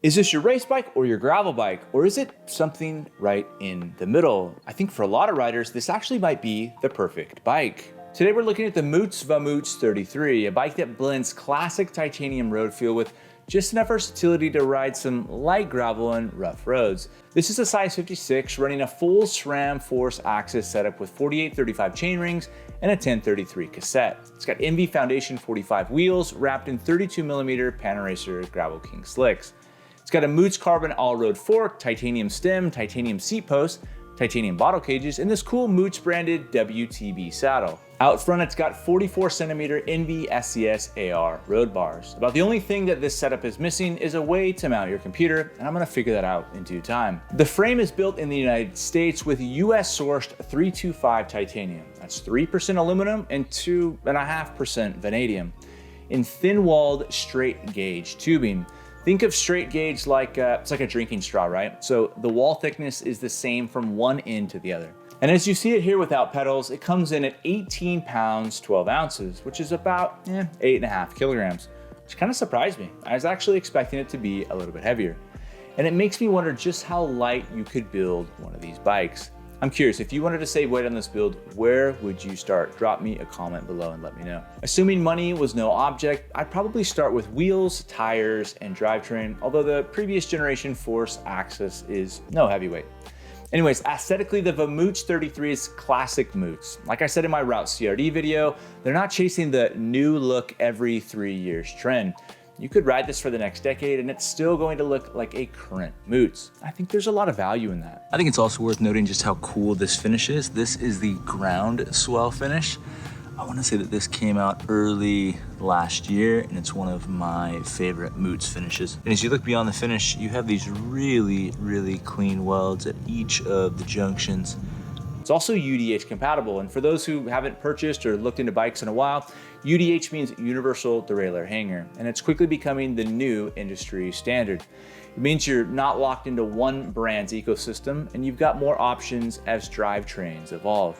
Is this your race bike or your gravel bike? Or is it something right in the middle? I think for a lot of riders, this actually might be the perfect bike. Today we're looking at the Moots Vamoots 33, a bike that blends classic titanium road feel with just enough versatility to ride some light gravel and rough roads. This is a size 56 running a full SRAM Force AXS setup with 4835 chainrings and a 1033 cassette. It's got Enve Foundation 45 wheels wrapped in 32mm Panaracer GravelKing slicks. It's got a Moots carbon Allroad fork, titanium stem, titanium seat post, titanium bottle cages, and this cool Moots branded WTB saddle. Out front, it's got 44cm Enve SCS AR road bars. About the only thing that this setup is missing is a way to mount your computer, and I'm gonna figure that out in due time. The frame is built in the United States with US sourced 325 titanium. That's 3% aluminum and 2.5% vanadium in thin-walled straight gauge tubing. Think of straight gauge like it's like a drinking straw, right? So the wall thickness is the same from one end to the other. And as you see it here without pedals, it comes in at 18 pounds, 12 ounces, which is about 8.5 kilograms, which kind of surprised me. I was actually expecting it to be a little bit heavier. And it makes me wonder just how light you could build one of these bikes. I'm curious, if you wanted to save weight on this build, where would you start? Drop me a comment below and let me know. Assuming money was no object, I'd probably start with wheels, tires, and drivetrain, although the previous generation Force AXS is no heavyweight. Anyways, aesthetically, the Vamoots 33 is classic Moots. Like I said in my Routt CRD video, they're not chasing the new look every 3 years trend. You could ride this for the next decade and it's still going to look like a current Moots. I think there's a lot of value in that. I think it's also worth noting just how cool this finish is. This is the ground swell finish. I want to say that this came out early last year and it's one of my favorite Moots finishes. And as you look beyond the finish, you have these really, really clean welds at each of the junctions. It's also UDH compatible, and for those who haven't purchased or looked into bikes in a while, UDH means Universal Derailleur Hanger, and it's quickly becoming the new industry standard. It means you're not locked into one brand's ecosystem, and you've got more options as drivetrains evolve.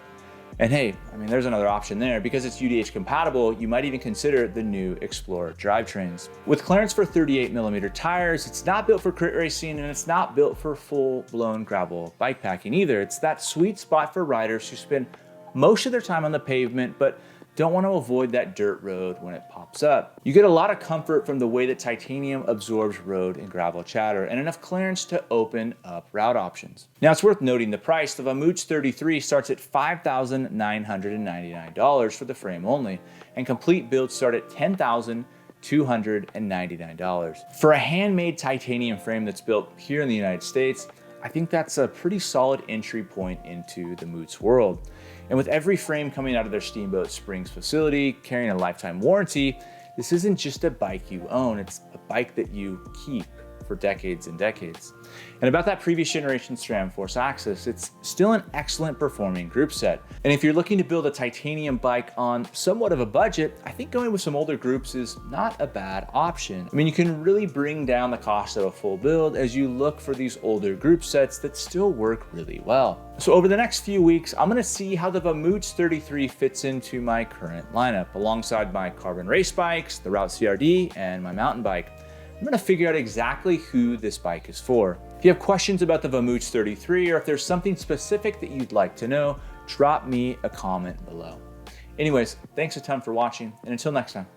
And hey, I mean, there's another option there. Because it's UDH compatible, you might even consider the new Explorer drivetrains. With clearance for 38mm tires, it's not built for crit racing and it's not built for full-blown gravel bikepacking either. It's that sweet spot for riders who spend most of their time on the pavement, but don't want to avoid that dirt road when it pops up. You get a lot of comfort from the way that titanium absorbs road and gravel chatter and enough clearance to open up route options. Now it's worth noting the price. The Vamoots 33 starts at $5,999 for the frame only, and complete builds start at $10,299. For a handmade titanium frame that's built here in the United States, I think that's a pretty solid entry point into the Moots world. And with every frame coming out of their Steamboat Springs facility, carrying a lifetime warranty, this isn't just a bike you own, it's a bike that you keep for decades and decades. And about that previous generation SRAM Force AXS, it's still an excellent performing group set. And if you're looking to build a titanium bike on somewhat of a budget, I think going with some older groups is not a bad option. I mean, you can really bring down the cost of a full build as you look for these older group sets that still work really well. So over the next few weeks, I'm gonna see how the Vamoots 33 fits into my current lineup, alongside my carbon race bikes, the Routt CRD, and my mountain bike. I'm gonna figure out exactly who this bike is for. If you have questions about the Vamoots 33, or if there's something specific that you'd like to know, drop me a comment below. Anyways, thanks a ton for watching, and until next time.